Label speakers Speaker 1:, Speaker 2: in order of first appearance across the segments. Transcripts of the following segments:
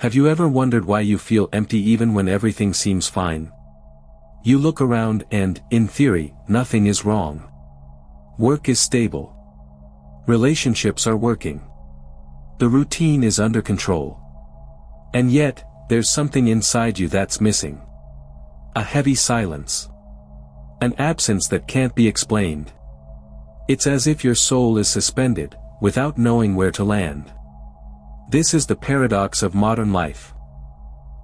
Speaker 1: Have you ever wondered why you feel empty even when everything seems fine? You look around and, in theory, nothing is wrong. Work is stable. Relationships are working. The routine is under control. And yet, there's something inside you that's missing. A heavy silence. An absence that can't be explained. It's as if your soul is suspended, without knowing where to land. This is the paradox of modern life.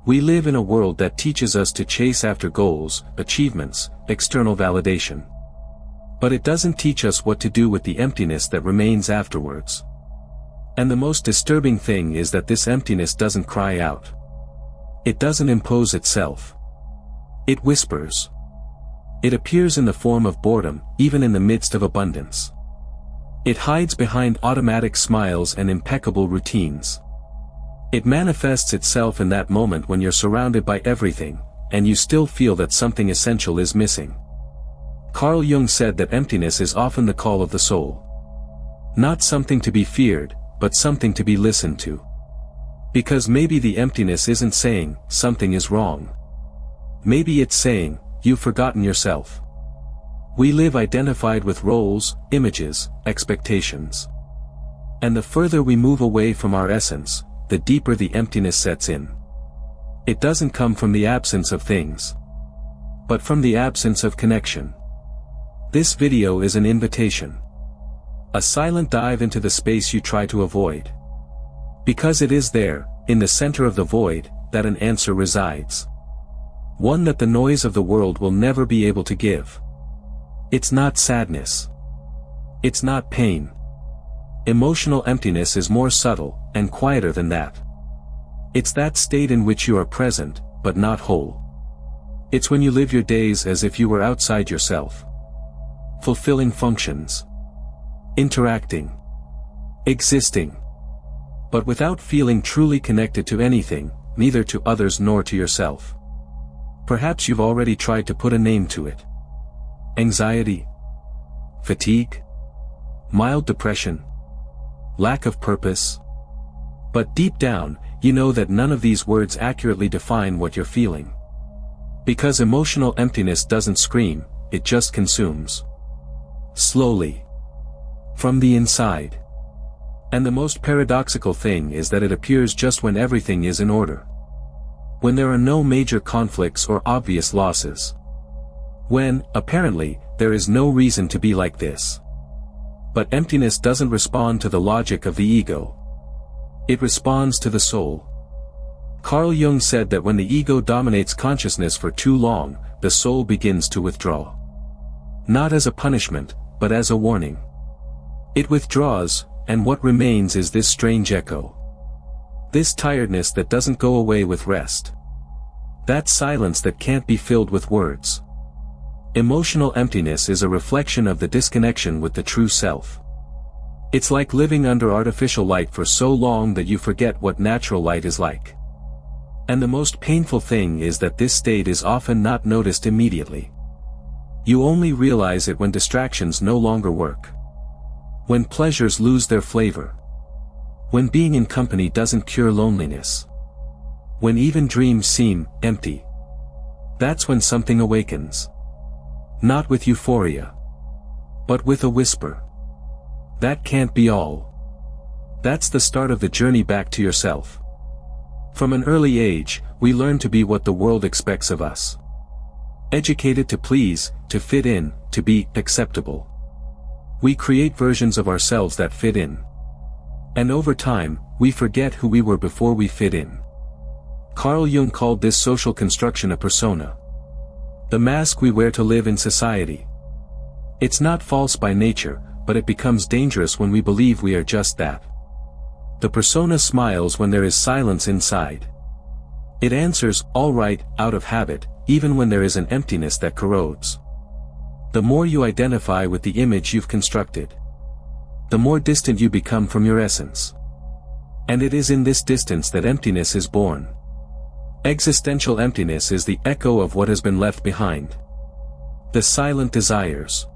Speaker 1: We live in a world that teaches us to chase after goals, achievements, external validation. But it doesn't teach us what to do with the emptiness that remains afterwards. And the most disturbing thing is that this emptiness doesn't cry out. It doesn't impose itself. It whispers. It appears in the form of boredom, even in the midst of abundance. It hides behind automatic smiles and impeccable routines. It manifests itself in that moment when you're surrounded by everything, and you still feel that something essential is missing. Carl Jung said that emptiness is often the call of the soul. Not something to be feared, but something to be listened to. Because maybe the emptiness isn't saying, something is wrong. Maybe it's saying, you've forgotten yourself. We live identified with roles, images, expectations. And the further we move away from our essence, the deeper the emptiness sets in. It doesn't come from the absence of things, but from the absence of connection. This video is an invitation. A silent dive into the space you try to avoid. Because it is there, in the center of the void, that an answer resides. One that the noise of the world will never be able to give. It's not sadness. It's not pain. Emotional emptiness is more subtle, and quieter than that. It's that state in which you are present, but not whole. It's when you live your days as if you were outside yourself. Fulfilling functions. Interacting. Existing. But without feeling truly connected to anything, neither to others nor to yourself. Perhaps you've already tried to put a name to it. Anxiety. Fatigue. Mild depression. Lack of purpose. But deep down, you know that none of these words accurately define what you're feeling. Because emotional emptiness doesn't scream, it just consumes. Slowly. From the inside. And the most paradoxical thing is that it appears just when everything is in order. When there are no major conflicts or obvious losses. When, apparently, there is no reason to be like this. But emptiness doesn't respond to the logic of the ego. It responds to the soul. Carl Jung said that when the ego dominates consciousness for too long, the soul begins to withdraw. Not as a punishment, but as a warning. It withdraws, and what remains is this strange echo. This tiredness that doesn't go away with rest. That silence that can't be filled with words. Emotional emptiness is a reflection of the disconnection with the true self. It's like living under artificial light for so long that you forget what natural light is like. And the most painful thing is that this state is often not noticed immediately. You only realize it when distractions no longer work. When pleasures lose their flavor. When being in company doesn't cure loneliness. When even dreams seem empty. That's when something awakens. Not with euphoria. But with a whisper. That can't be all. That's the start of the journey back to yourself. From an early age, we learn to be what the world expects of us. Educated to please, to fit in, to be acceptable. We create versions of ourselves that fit in. And over time, we forget who we were before we fit in. Carl Jung called this social construction a persona. The mask we wear to live in society. It's not false by nature, but it becomes dangerous when we believe we are just that. The persona smiles when there is silence inside. It answers, all right, out of habit, even when there is an emptiness that corrodes. The more you identify with the image you've constructed, the more distant you become from your essence. And it is in this distance that emptiness is born. Existential emptiness is the echo of what has been left behind. The silent desires.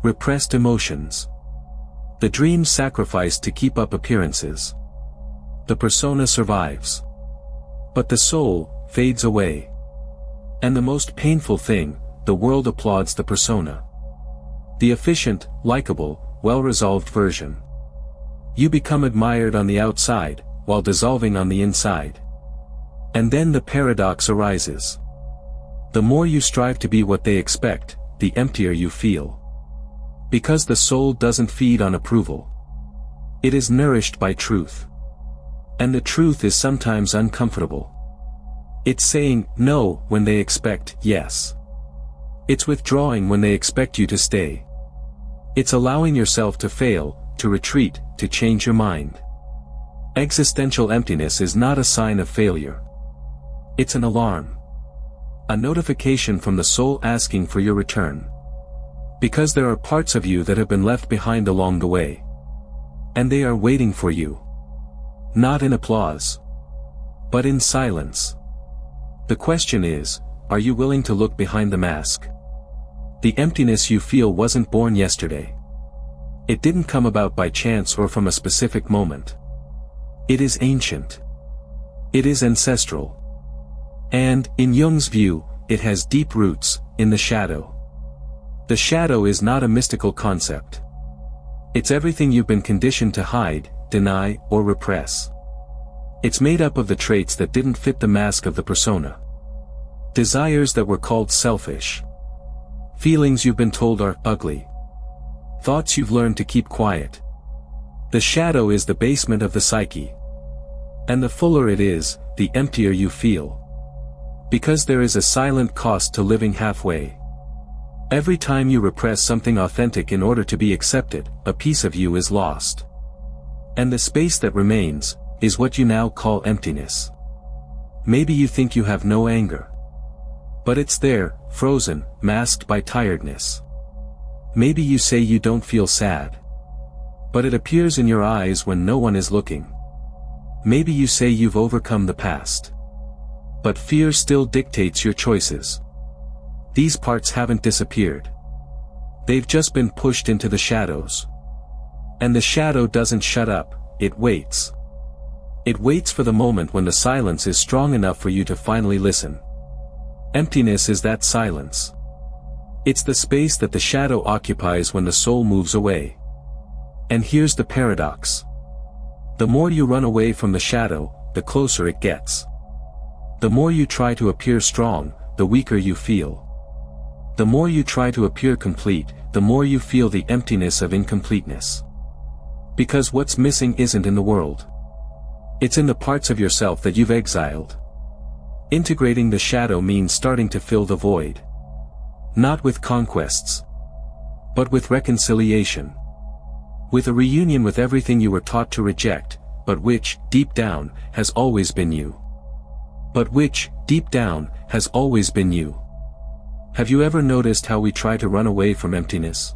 Speaker 1: Repressed emotions. The dreams sacrificed to keep up appearances. The persona survives. But the soul fades away. And the most painful thing, the world applauds the persona. The efficient, likable, well-resolved version. You become admired on the outside, while dissolving on the inside. And then the paradox arises. The more you strive to be what they expect, the emptier you feel. Because the soul doesn't feed on approval. It is nourished by truth. And the truth is sometimes uncomfortable. It's saying no when they expect yes. It's withdrawing when they expect you to stay. It's allowing yourself to fail, to retreat, to change your mind. Existential emptiness is not a sign of failure. It's an alarm. A notification from the soul asking for your return. Because there are parts of you that have been left behind along the way. And they are waiting for you. Not in applause. But in silence. The question is, are you willing to look behind the mask? The emptiness you feel wasn't born yesterday. It didn't come about by chance or from a specific moment. It is ancient. It is ancestral. And, in Jung's view, it has deep roots, in the shadow. The shadow is not a mystical concept. It's everything you've been conditioned to hide, deny, or repress. It's made up of the traits that didn't fit the mask of the persona. Desires that were called selfish. Feelings you've been told are ugly. Thoughts you've learned to keep quiet. The shadow is the basement of the psyche. And the fuller it is, the emptier you feel. Because there is a silent cost to living halfway. Every time you repress something authentic in order to be accepted, a piece of you is lost. And the space that remains, is what you now call emptiness. Maybe you think you have no anger. But it's there, frozen, masked by tiredness. Maybe you say you don't feel sad. But it appears in your eyes when no one is looking. Maybe you say you've overcome the past. But fear still dictates your choices. These parts haven't disappeared. They've just been pushed into the shadows. And the shadow doesn't shut up, it waits. It waits for the moment when the silence is strong enough for you to finally listen. Emptiness is that silence. It's the space that the shadow occupies when the soul moves away. And here's the paradox. The more you run away from the shadow, the closer it gets. The more you try to appear strong, the weaker you feel. The more you try to appear complete, the more you feel the emptiness of incompleteness. Because what's missing isn't in the world. It's in the parts of yourself that you've exiled. Integrating the shadow means starting to fill the void. Not with conquests. But with reconciliation. With a reunion with everything you were taught to reject, but which, deep down, has always been you. But which, deep down, has always been you. Have you ever noticed how we try to run away from emptiness?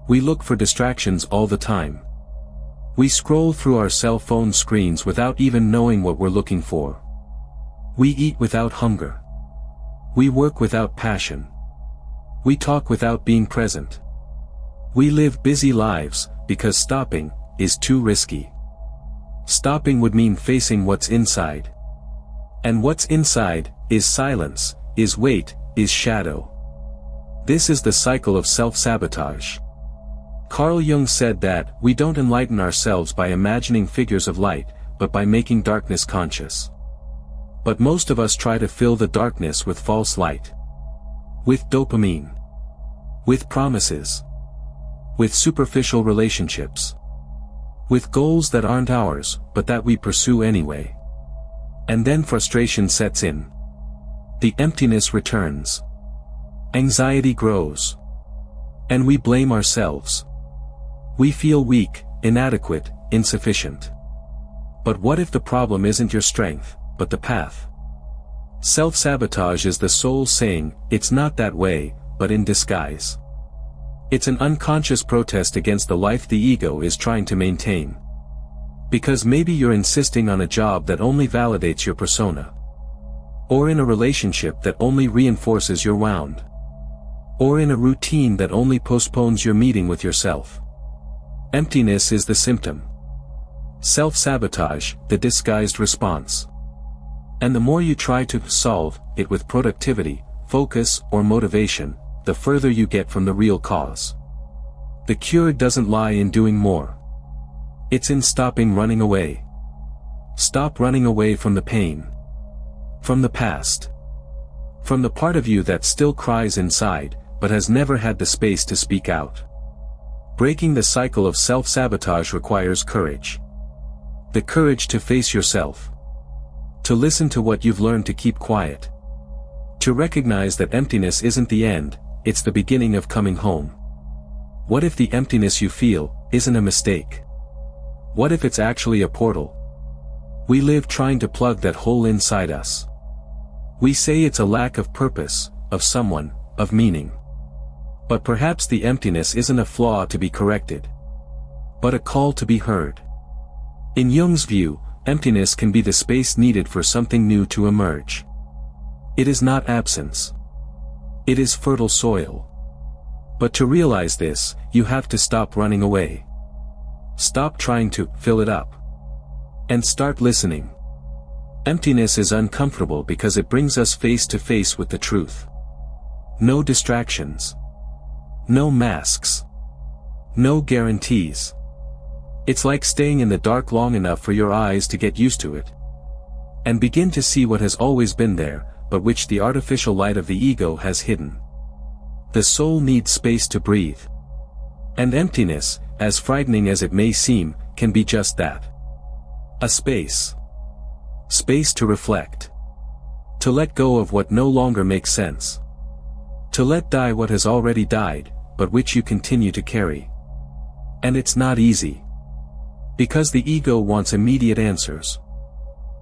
Speaker 1: We look for distractions all the time. We scroll through our cell phone screens without even knowing what we're looking for. We eat without hunger. We work without passion. We talk without being present. We live busy lives, because stopping is too risky. Stopping would mean facing what's inside. And what's inside is silence, is weight, is shadow. This is the cycle of self-sabotage. Carl Jung said that, we don't enlighten ourselves by imagining figures of light, but by making darkness conscious. But most of us try to fill the darkness with false light. With dopamine. With promises. With superficial relationships. With goals that aren't ours, but that we pursue anyway. And then frustration sets in. The emptiness returns. Anxiety grows. And we blame ourselves. We feel weak, inadequate, insufficient. But what if the problem isn't your strength, but the path? Self-sabotage is the soul saying, it's not that way, but in disguise. It's an unconscious protest against the life the ego is trying to maintain. Because maybe you're insisting on a job that only validates your persona. Or in a relationship that only reinforces your wound. Or in a routine that only postpones your meeting with yourself. Emptiness is the symptom. Self-sabotage, the disguised response. And the more you try to solve it with productivity, focus, or motivation, the further you get from the real cause. The cure doesn't lie in doing more. It's in stopping running away. Stop running away from the pain. From the past. From the part of you that still cries inside, but has never had the space to speak out. Breaking the cycle of self-sabotage requires courage. The courage to face yourself. To listen to what you've learned to keep quiet. To recognize that emptiness isn't the end, it's the beginning of coming home. What if the emptiness you feel isn't a mistake? What if it's actually a portal? We live trying to plug that hole inside us. We say it's a lack of purpose, of someone, of meaning. But perhaps the emptiness isn't a flaw to be corrected, but a call to be heard. In Jung's view, emptiness can be the space needed for something new to emerge. It is not absence. It is fertile soil. But to realize this, you have to stop running away. Stop trying to fill it up. And start listening. Emptiness is uncomfortable because it brings us face to face with the truth. No distractions. No masks. No guarantees. It's like staying in the dark long enough for your eyes to get used to it. And begin to see what has always been there, but which the artificial light of the ego has hidden. The soul needs space to breathe. And emptiness, as frightening as it may seem, can be just that. A space. Space to reflect. To let go of what no longer makes sense. To let die what has already died, but which you continue to carry. And it's not easy. Because the ego wants immediate answers.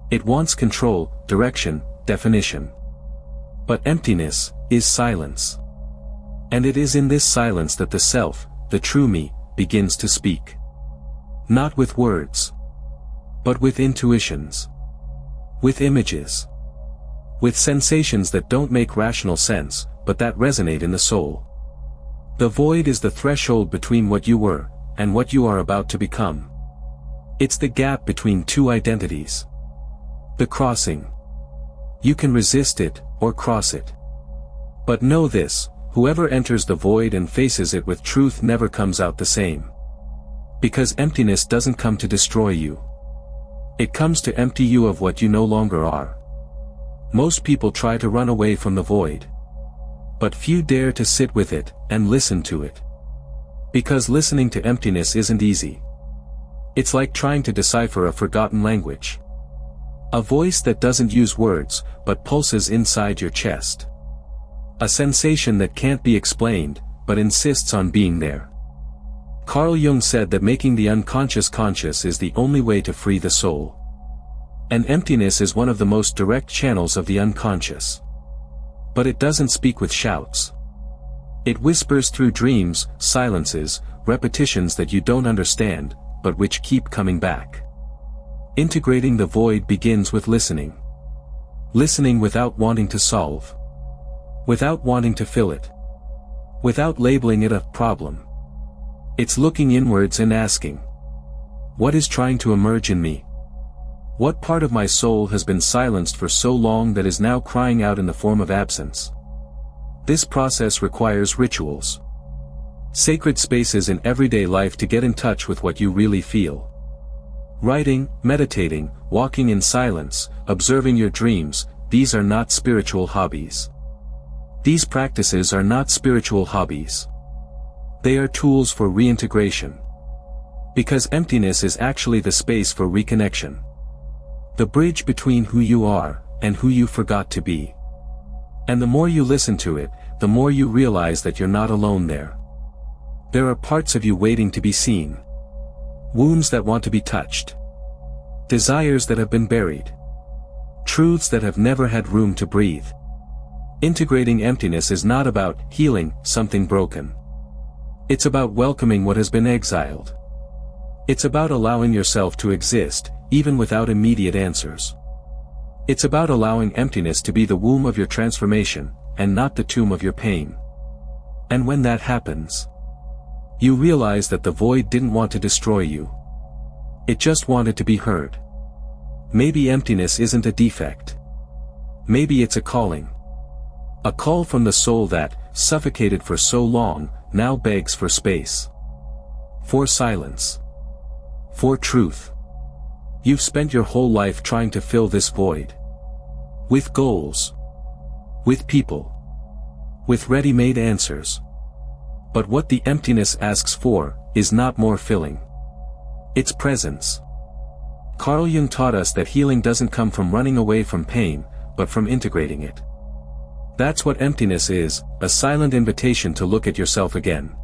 Speaker 1: It wants control, direction, definition. But emptiness is silence. And it is in this silence that the self, the true me, begins to speak. Not with words. But with intuitions. With images. With sensations that don't make rational sense, but that resonate in the soul. The void is the threshold between what you were, and what you are about to become. It's the gap between two identities. The crossing. You can resist it, or cross it. But know this, whoever enters the void and faces it with truth never comes out the same. Because emptiness doesn't come to destroy you. It comes to empty you of what you no longer are. Most people try to run away from the void. But few dare to sit with it, and listen to it. Because listening to emptiness isn't easy. It's like trying to decipher a forgotten language. A voice that doesn't use words, but pulses inside your chest. A sensation that can't be explained, but insists on being there. Carl Jung said that making the unconscious conscious is the only way to free the soul. And emptiness is one of the most direct channels of the unconscious. But it doesn't speak with shouts. It whispers through dreams, silences, repetitions that you don't understand, but which keep coming back. Integrating the void begins with listening. Listening without wanting to solve. Without wanting to fill it. Without labeling it a problem. It's looking inwards and asking, what is trying to emerge in me? What part of my soul has been silenced for so long that is now crying out in the form of absence? This process requires rituals. Sacred spaces in everyday life to get in touch with what you really feel. Writing, meditating, walking in silence, observing your dreams, these are not spiritual hobbies. These practices are not spiritual hobbies. They are tools for reintegration. Because emptiness is actually the space for reconnection. The bridge between who you are, and who you forgot to be. And the more you listen to it, the more you realize that you're not alone there. There are parts of you waiting to be seen. Wounds that want to be touched. Desires that have been buried. Truths that have never had room to breathe. Integrating emptiness is not about healing something broken. It's about welcoming what has been exiled. It's about allowing yourself to exist, even without immediate answers. It's about allowing emptiness to be the womb of your transformation, and not the tomb of your pain. And when that happens, you realize that the void didn't want to destroy you. It just wanted to be heard. Maybe emptiness isn't a defect. Maybe it's a calling. A call from the soul that, suffocated for so long, now begs for space. For silence. For truth. You've spent your whole life trying to fill this void. With goals. With people. With ready-made answers. But what the emptiness asks for, is not more filling. It's presence. Carl Jung taught us that healing doesn't come from running away from pain, but from integrating it. That's what emptiness is, a silent invitation to look at yourself again.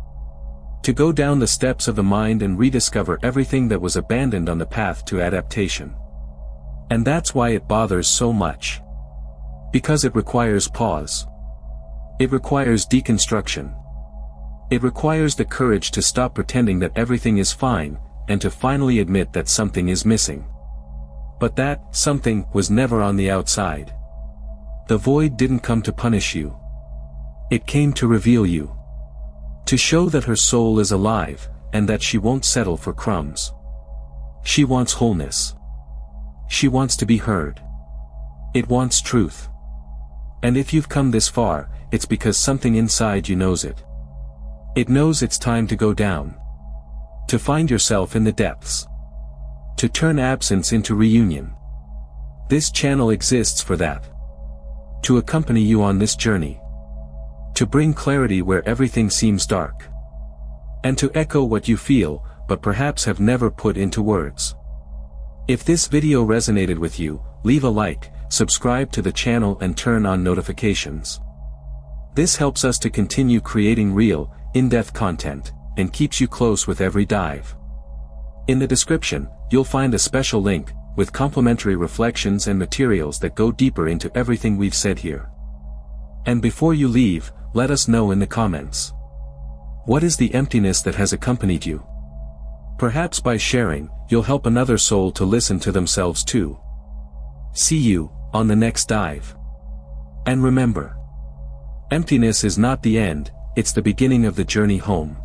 Speaker 1: To go down the steps of the mind and rediscover everything that was abandoned on the path to adaptation. And that's why it bothers so much. Because it requires pause. It requires deconstruction. It requires the courage to stop pretending that everything is fine, and to finally admit that something is missing. But that something was never on the outside. The void didn't come to punish you. It came to reveal you. To show that her soul is alive, and that she won't settle for crumbs. She wants wholeness. She wants to be heard. It wants truth. And if you've come this far, it's because something inside you knows it. It knows it's time to go down. To find yourself in the depths. To turn absence into reunion. This channel exists for that. To accompany you on this journey. To bring clarity where everything seems dark. And to echo what you feel, but perhaps have never put into words. If this video resonated with you, leave a like, subscribe to the channel and turn on notifications. This helps us to continue creating real, in-depth content, and keeps you close with every dive. In the description, you'll find a special link, with complimentary reflections and materials that go deeper into everything we've said here. And before you leave, let us know in the comments. What is the emptiness that has accompanied you? Perhaps by sharing, you'll help another soul to listen to themselves too. See you on the next dive. And remember, emptiness is not the end, it's the beginning of the journey home.